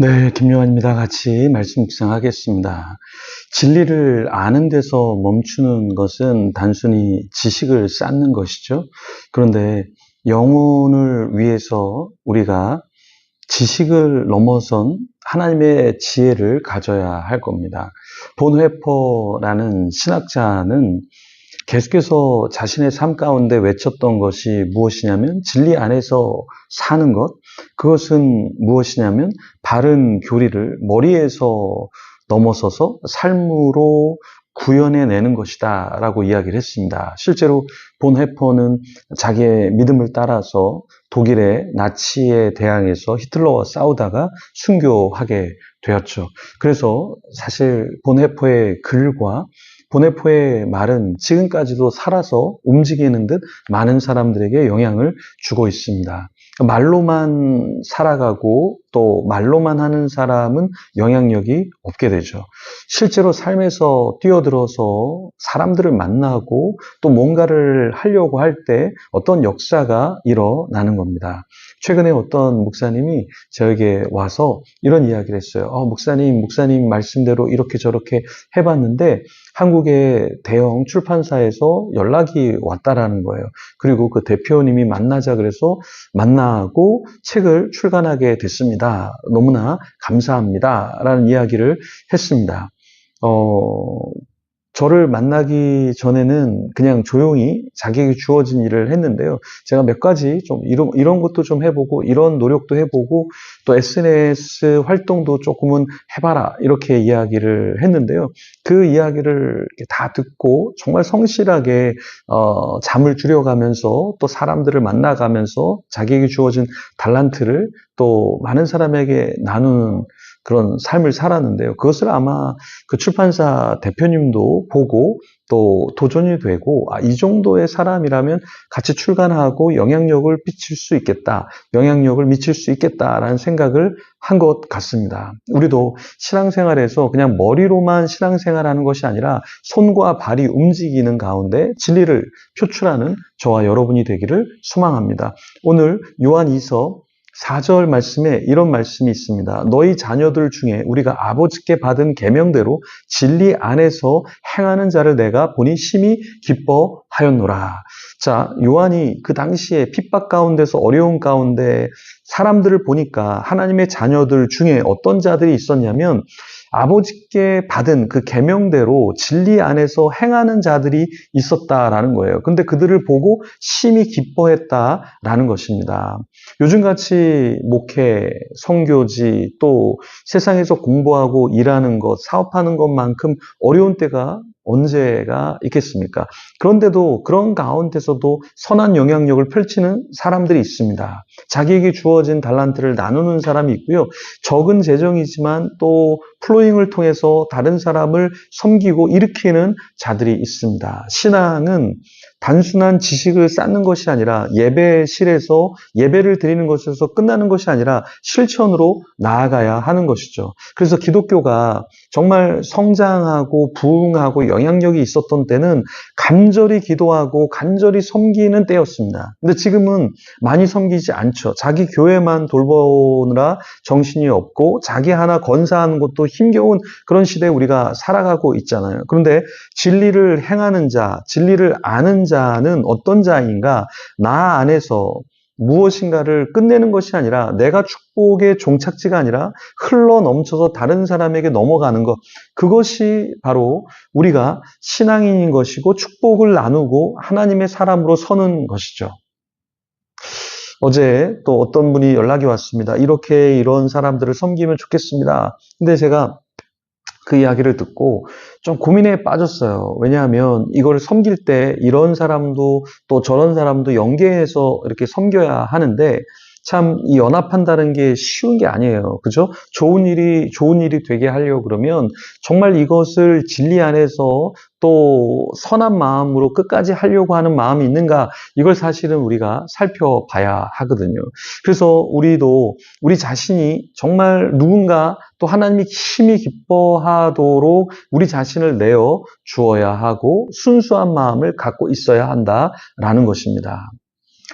네, 김요한입니다. 같이 말씀 묵상하겠습니다. 진리를 아는 데서 멈추는 것은 단순히 지식을 쌓는 것이죠. 그런데 영혼을 위해서 우리가 지식을 넘어선 하나님의 지혜를 가져야 할 겁니다. 본회퍼라는 신학자는 계속해서 자신의 삶 가운데 외쳤던 것이 무엇이냐면 진리 안에서 사는 것, 그것은 무엇이냐면 바른 교리를 머리에서 넘어서서 삶으로 구현해내는 것이다 라고 이야기를 했습니다. 실제로 본헤퍼는 자기의 믿음을 따라서 독일의 나치에 대항해서 히틀러와 싸우다가 순교하게 되었죠. 그래서 사실 본헤퍼의 글과 보네포의 말은 지금까지도 살아서 움직이는 듯 많은 사람들에게 영향을 주고 있습니다. 말로만 살아가고 또 말로만 하는 사람은 영향력이 없게 되죠. 실제로 삶에서 뛰어들어서 사람들을 만나고 또 뭔가를 하려고 할 때 어떤 역사가 일어나는 겁니다. 최근에 어떤 목사님이 저에게 와서 이런 이야기를 했어요. 목사님 말씀대로 이렇게 저렇게 해봤는데 한국의 대형 출판사에서 연락이 왔다라는 거예요. 그리고 그 대표님이 만나자 그래서 만나고 책을 출간하게 됐습니다. 너무나 감사합니다. 라는 이야기를 했습니다. 저를 만나기 전에는 그냥 조용히 자기에게 주어진 일을 했는데요. 제가 몇 가지 좀 이런 것도 좀 해보고 이런 노력도 해보고 또 SNS 활동도 조금은 해봐라 이렇게 이야기를 했는데요. 그 이야기를 다 듣고 정말 성실하게 잠을 줄여가면서 또 사람들을 만나가면서 자기에게 주어진 달란트를 또 많은 사람에게 나누는 그런 삶을 살았는데요. 그것을 아마 그 출판사 대표님도 보고 또 도전이 되고 이 정도의 사람이라면 같이 출간하고 영향력을 미칠 수 있겠다라는 생각을 한 것 같습니다. 우리도 신앙생활에서 그냥 머리로만 신앙생활하는 것이 아니라 손과 발이 움직이는 가운데 진리를 표출하는 저와 여러분이 되기를 소망합니다. 오늘 요한 2서 4절 말씀에 이런 말씀이 있습니다. 너희 자녀들 중에 우리가 아버지께 받은 계명대로 진리 안에서 행하는 자를 내가 보니 심히 기뻐하였노라. 자, 요한이 그 당시에 핍박 가운데서 어려운 가운데 사람들을 보니까 하나님의 자녀들 중에 어떤 자들이 있었냐면 아버지께 받은 그 계명대로 진리 안에서 행하는 자들이 있었다라는 거예요. 근데 그들을 보고 심히 기뻐했다라는 것입니다. 요즘같이 목회, 선교지, 또 세상에서 공부하고 일하는 것, 사업하는 것만큼 어려운 때가 언제가 있겠습니까? 그런데도 그런 가운데서도 선한 영향력을 펼치는 사람들이 있습니다. 자기에게 주어진 달란트를 나누는 사람이 있고요. 적은 재정이지만 또 플로잉을 통해서 다른 사람을 섬기고 일으키는 자들이 있습니다. 신앙은 단순한 지식을 쌓는 것이 아니라 예배실에서 예배를 드리는 것에서 끝나는 것이 아니라 실천으로 나아가야 하는 것이죠. 그래서 기독교가 정말 성장하고 부흥하고 영향력이 있었던 때는 간절히 기도하고 간절히 섬기는 때였습니다. 근데 지금은 많이 섬기지 않죠. 자기 교회만 돌보느라 정신이 없고 자기 하나 건사하는 것도 힘겨운 그런 시대에 우리가 살아가고 있잖아요. 그런데 진리를 행하는 자, 진리를 아는 자는 어떤 자인가? 나 안에서 무엇인가를 끝내는 것이 아니라 내가 축복의 종착지가 아니라 흘러 넘쳐서 다른 사람에게 넘어가는 것, 그것이 바로 우리가 신앙인인 것이고 축복을 나누고 하나님의 사람으로 서는 것이죠. 어제 또 어떤 분이 연락이 왔습니다. 이런 사람들을 섬기면 좋겠습니다. 근데 제가 그 이야기를 듣고 좀 고민에 빠졌어요. 왜냐하면 이걸 섬길 때 이런 사람도 또 저런 사람도 연계해서 이렇게 섬겨야 하는데 참 이 연합한다는 게 쉬운 게 아니에요. 그죠? 좋은 일이 되게 하려고 그러면 정말 이것을 진리 안에서 또 선한 마음으로 끝까지 하려고 하는 마음이 있는가? 이걸 사실은 우리가 살펴봐야 하거든요. 그래서 우리도 우리 자신이 정말 누군가 또 하나님이 심히 기뻐하도록 우리 자신을 내어 주어야 하고 순수한 마음을 갖고 있어야 한다라는 것입니다.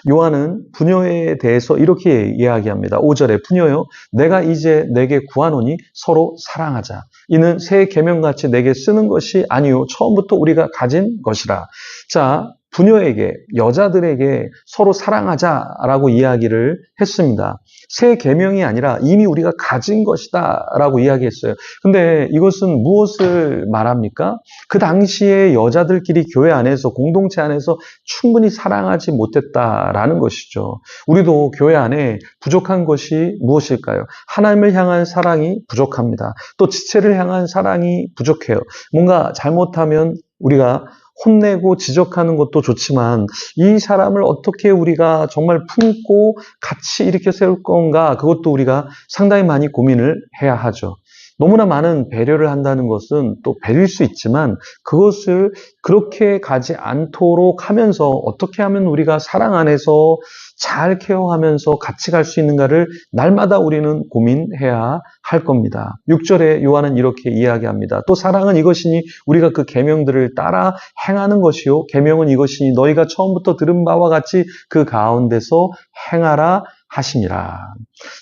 요한은 부녀에 대해서 이렇게 이야기합니다. 5절에 부녀여 내가 이제 내게 구하노니 서로 사랑하자. 이는 새 계명같이 내게 쓰는 것이 아니요 처음부터 우리가 가진 것이라. 자, 부녀에게 여자들에게 서로 사랑하자라고 이야기를 했습니다. 새 계명이 아니라 이미 우리가 가진 것이다라고 이야기했어요. 근데 이것은 무엇을 말합니까? 그 당시에 여자들끼리 교회 안에서 공동체 안에서 충분히 사랑하지 못했다라는 것이죠. 우리도 교회 안에 부족한 것이 무엇일까요? 하나님을 향한 사랑이 부족합니다. 또 지체를 향한 사랑이 부족해요. 뭔가 잘못하면 우리가 혼내고 지적하는 것도 좋지만 이 사람을 어떻게 우리가 정말 품고 같이 일으켜 세울 건가, 그것도 우리가 상당히 많이 고민을 해야 하죠. 너무나 많은 배려를 한다는 것은 또 배릴 수 있지만 그것을 그렇게 가지 않도록 하면서 어떻게 하면 우리가 사랑 안에서 잘 케어하면서 같이 갈 수 있는가를 날마다 우리는 고민해야 할 겁니다. 6절에 요한은 이렇게 이야기합니다. 또 사랑은 이것이니 우리가 그 계명들을 따라 행하는 것이요 계명은 이것이니 너희가 처음부터 들은 바와 같이 그 가운데서 행하라 하심이라.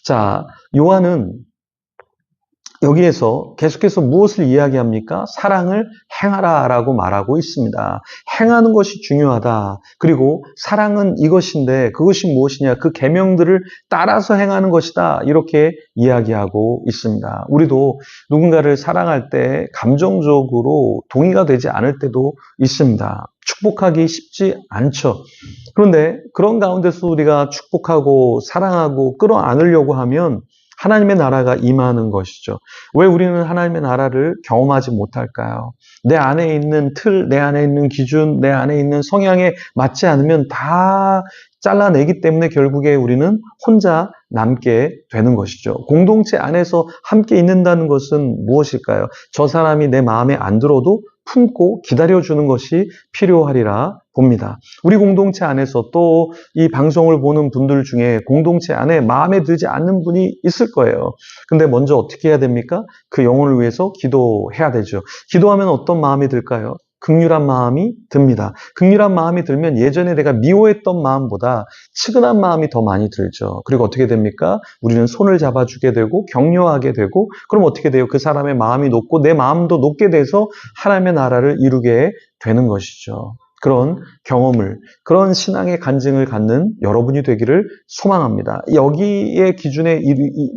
자, 요한은 여기에서 계속해서 무엇을 이야기합니까? 사랑을 행하라라고 말하고 있습니다. 행하는 것이 중요하다. 그리고 사랑은 이것인데 그것이 무엇이냐? 그 계명들을 따라서 행하는 것이다. 이렇게 이야기하고 있습니다. 우리도 누군가를 사랑할 때 감정적으로 동의가 되지 않을 때도 있습니다. 축복하기 쉽지 않죠. 그런데 그런 가운데서 우리가 축복하고 사랑하고 끌어안으려고 하면 하나님의 나라가 임하는 것이죠. 왜 우리는 하나님의 나라를 경험하지 못할까요? 내 안에 있는 틀, 내 안에 있는 기준, 내 안에 있는 성향에 맞지 않으면 다 잘라내기 때문에 결국에 우리는 혼자 남게 되는 것이죠. 공동체 안에서 함께 있는다는 것은 무엇일까요? 저 사람이 내 마음에 안 들어도 품고 기다려주는 것이 필요하리라 봅니다. 우리 공동체 안에서 또 이 방송을 보는 분들 중에 공동체 안에 마음에 들지 않는 분이 있을 거예요. 근데 먼저 어떻게 해야 됩니까? 그 영혼을 위해서 기도해야 되죠. 기도하면 어떤 마음이 들까요? 긍휼한 마음이 듭니다. 긍휼한 마음이 들면 예전에 내가 미워했던 마음보다 측은한 마음이 더 많이 들죠. 그리고 어떻게 됩니까? 우리는 손을 잡아주게 되고 격려하게 되고 그럼 어떻게 돼요? 그 사람의 마음이 높고 내 마음도 높게 돼서 하나님의 나라를 이루게 되는 것이죠. 그런 경험을, 그런 신앙의 간증을 갖는 여러분이 되기를 소망합니다. 여기에 기준에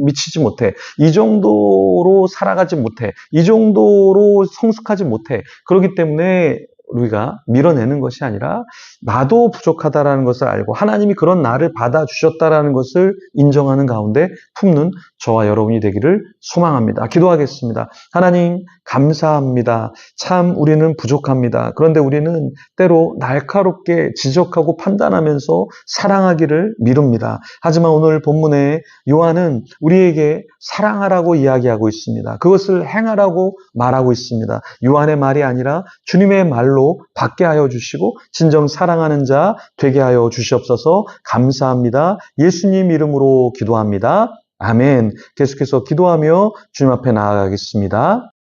미치지 못해, 이 정도로 살아가지 못해, 이 정도로 성숙하지 못해. 그렇기 때문에 우리가 밀어내는 것이 아니라 나도 부족하다라는 것을 알고 하나님이 그런 나를 받아주셨다라는 것을 인정하는 가운데 품는 저와 여러분이 되기를 소망합니다. 기도하겠습니다. 하나님 감사합니다. 참 우리는 부족합니다. 그런데 우리는 때로 날카롭게 지적하고 판단하면서 사랑하기를 미룹니다. 하지만 오늘 본문에 요한은 우리에게 사랑하라고 이야기하고 있습니다. 그것을 행하라고 말하고 있습니다. 요한의 말이 아니라 주님의 말로 받게 하여 주시고 진정 사랑하는 자 되게 하여 주시옵소서. 감사합니다. 예수님 이름으로 기도합니다. 아멘. 계속해서 기도하며 주님 앞에 나아가겠습니다.